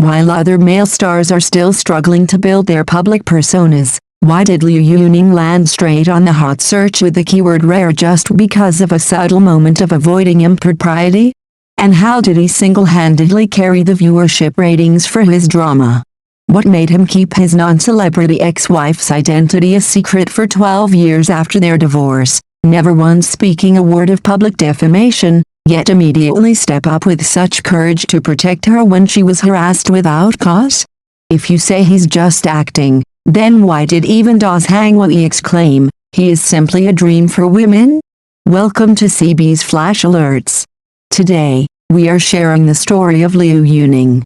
While other male stars are still struggling to build their public personas, why did Liu Yuning land straight on the hot search with the keyword rare just because of a subtle moment of avoiding impropriety? And how did he single-handedly carry the viewership ratings for his drama? What made him keep his non-celebrity ex-wife's identity a secret for 12 years after their divorce, never once speaking a word of public defamation, yet immediately step up with such courage to protect her when she was harassed without cause? If you say he's just acting, then why did even Das Hangwei exclaim, he is simply a dream for women? Welcome to Cbiz Flash Alerts. Today, we are sharing the story of Liu Yuning.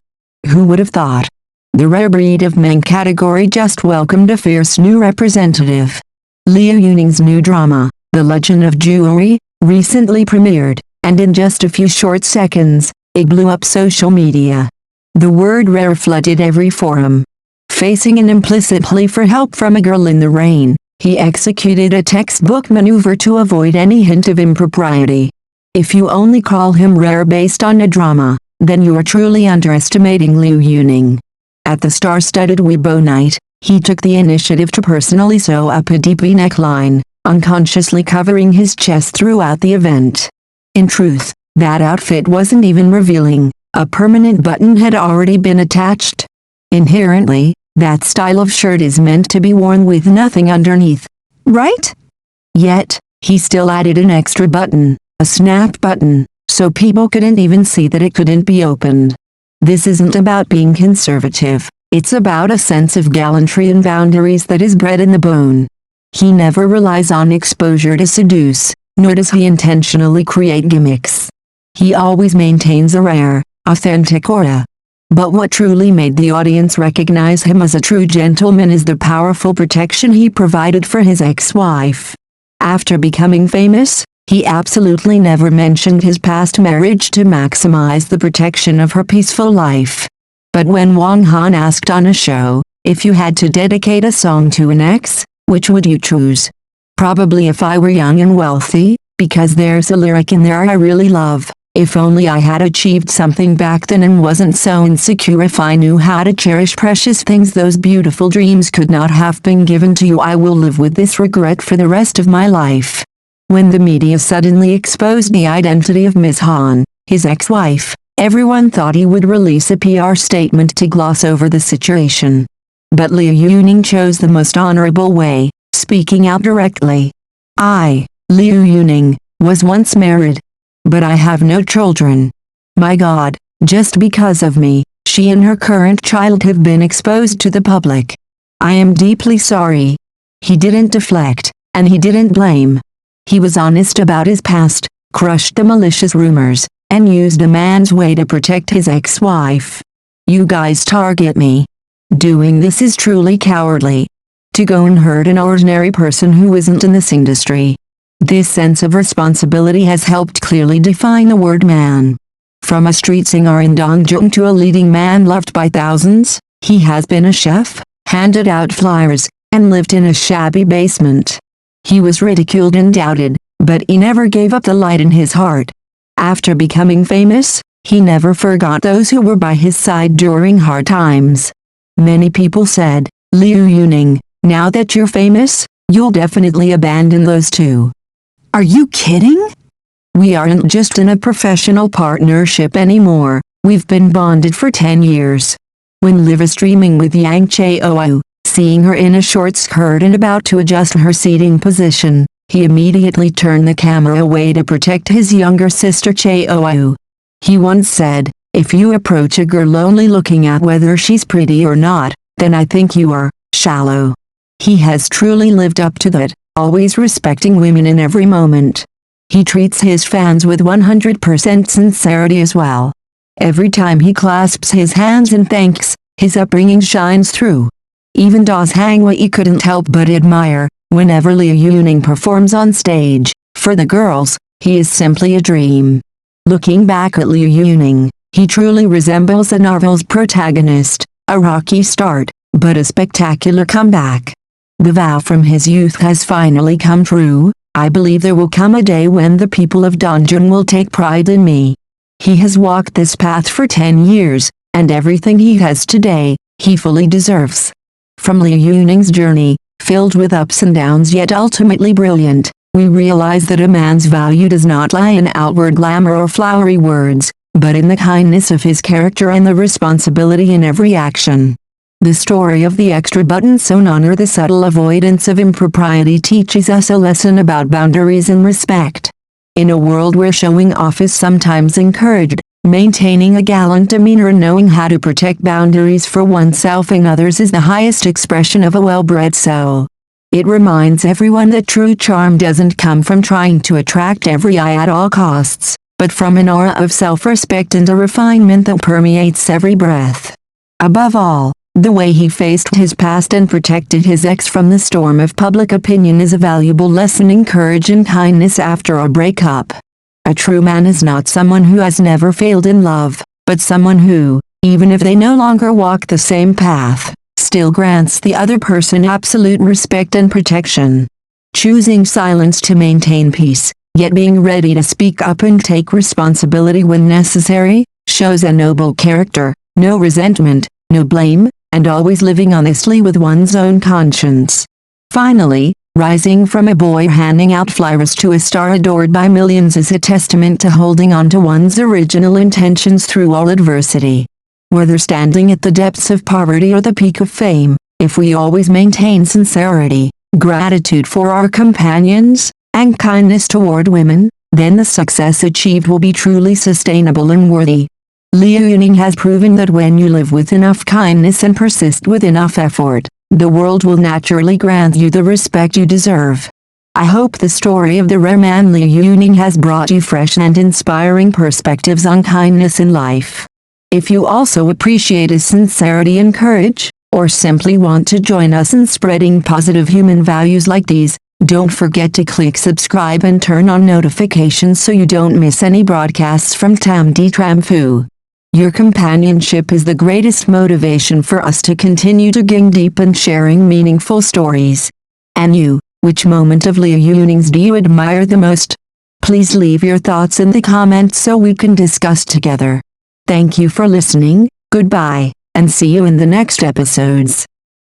Who would have thought? The rare breed of men category just welcomed a fierce new representative. Liu Yuning's new drama, The Legend of Jewelry, recently premiered, and in just a few short seconds, it blew up social media. The word rare flooded every forum. Facing an implicit plea for help from a girl in the rain, he executed a textbook maneuver to avoid any hint of impropriety. If you only call him rare based on a drama, then you are truly underestimating Liu Yuning. At the star-studded Weibo night, he took the initiative to personally sew up a deep V-neckline, unconsciously covering his chest throughout the event. In truth, that outfit wasn't even revealing, a permanent button had already been attached. Inherently, that style of shirt is meant to be worn with nothing underneath, right? Yet, he still added an extra button, a snap button, so people couldn't even see that it couldn't be opened. This isn't about being conservative, it's about a sense of gallantry and boundaries that is bred in the bone. He never relies on exposure to seduce, nor does he intentionally create gimmicks. He always maintains a rare, authentic aura. But what truly made the audience recognize him as a true gentleman is the powerful protection he provided for his ex-wife. After becoming famous, he absolutely never mentioned his past marriage to maximize the protection of her peaceful life. But when Wang Han asked on a show, if you had to dedicate a song to an ex, which would you choose? Probably If I Were Young and Wealthy, because there's a lyric in there I really love. If only I had achieved something back then and wasn't so insecure. If I knew how to cherish precious things, those beautiful dreams could not have been given to you. I will live with this regret for the rest of my life. When the media suddenly exposed the identity of Ms. Han, his ex-wife, everyone thought he would release a PR statement to gloss over the situation. But Liu Yuning chose the most honorable way, speaking out directly. I, Liu Yuning, was once married. But I have no children. My God, just because of me, she and her current child have been exposed to the public. I am deeply sorry. He didn't deflect, and he didn't blame. He was honest about his past, crushed the malicious rumors, and used a man's way to protect his ex-wife. You guys target me. Doing this is truly cowardly. To go and hurt an ordinary person who isn't in this industry. This sense of responsibility has helped clearly define the word man. From a street singer in Dongzhong to a leading man loved by thousands, he has been a chef, handed out flyers, and lived in a shabby basement. He was ridiculed and doubted, but he never gave up the light in his heart. After becoming famous, he never forgot those who were by his side during hard times. Many people said, Liu Yuning, now that you're famous, you'll definitely abandon those two. Are you kidding? We aren't just in a professional partnership anymore, we've been bonded for 10 years. When live streaming with Yang Chaoyu, seeing her in a short skirt and about to adjust her seating position, he immediately turned the camera away to protect his younger sister Chaoyu. He once said, if you approach a girl only looking at whether she's pretty or not, then I think you are shallow. He has truly lived up to that, always respecting women in every moment. He treats his fans with 100% sincerity as well. Every time he clasps his hands in thanks, his upbringing shines through. Even Das Hangwei couldn't help but admire, whenever Liu Yuning performs on stage. For the girls, he is simply a dream. Looking back at Liu Yuning, he truly resembles a novel's protagonist, a rocky start, but a spectacular comeback. The vow from his youth has finally come true. I believe there will come a day when the people of Dongzhong will take pride in me. He has walked this path for 10 years, and everything he has today, he fully deserves. From Liu Yuning's journey, filled with ups and downs yet ultimately brilliant, we realize that a man's value does not lie in outward glamour or flowery words, but in the kindness of his character and the responsibility in every action. The story of the extra button sewn on or the subtle avoidance of impropriety teaches us a lesson about boundaries and respect. In a world where showing off is sometimes encouraged, maintaining a gallant demeanor and knowing how to protect boundaries for oneself and others is the highest expression of a well-bred soul. It reminds everyone that true charm doesn't come from trying to attract every eye at all costs, but from an aura of self-respect and a refinement that permeates every breath. Above all, the way he faced his past and protected his ex from the storm of public opinion is a valuable lesson in courage and kindness after a breakup. A true man is not someone who has never failed in love, but someone who, even if they no longer walk the same path, still grants the other person absolute respect and protection. Choosing silence to maintain peace, yet being ready to speak up and take responsibility when necessary, shows a noble character, no resentment, no blame, and always living honestly with one's own conscience. Finally, rising from a boy handing out flyers to a star adored by millions is a testament to holding on to one's original intentions through all adversity. Whether standing at the depths of poverty or the peak of fame, if we always maintain sincerity, gratitude for our companions, and kindness toward women, then the success achieved will be truly sustainable and worthy. Liu Yuning has proven that when you live with enough kindness and persist with enough effort, the world will naturally grant you the respect you deserve. I hope the story of the rare man Liu Yuning has brought you fresh and inspiring perspectives on kindness in life. If you also appreciate his sincerity and courage, or simply want to join us in spreading positive human values like these, don't forget to click subscribe and turn on notifications so you don't miss any broadcasts from Tam Di Tram Phu. Your companionship is the greatest motivation for us to continue digging deep and sharing meaningful stories. And you, which moment of Liu Yuning's do you admire the most? Please leave your thoughts in the comments so we can discuss together. Thank you for listening, goodbye, and see you in the next episodes.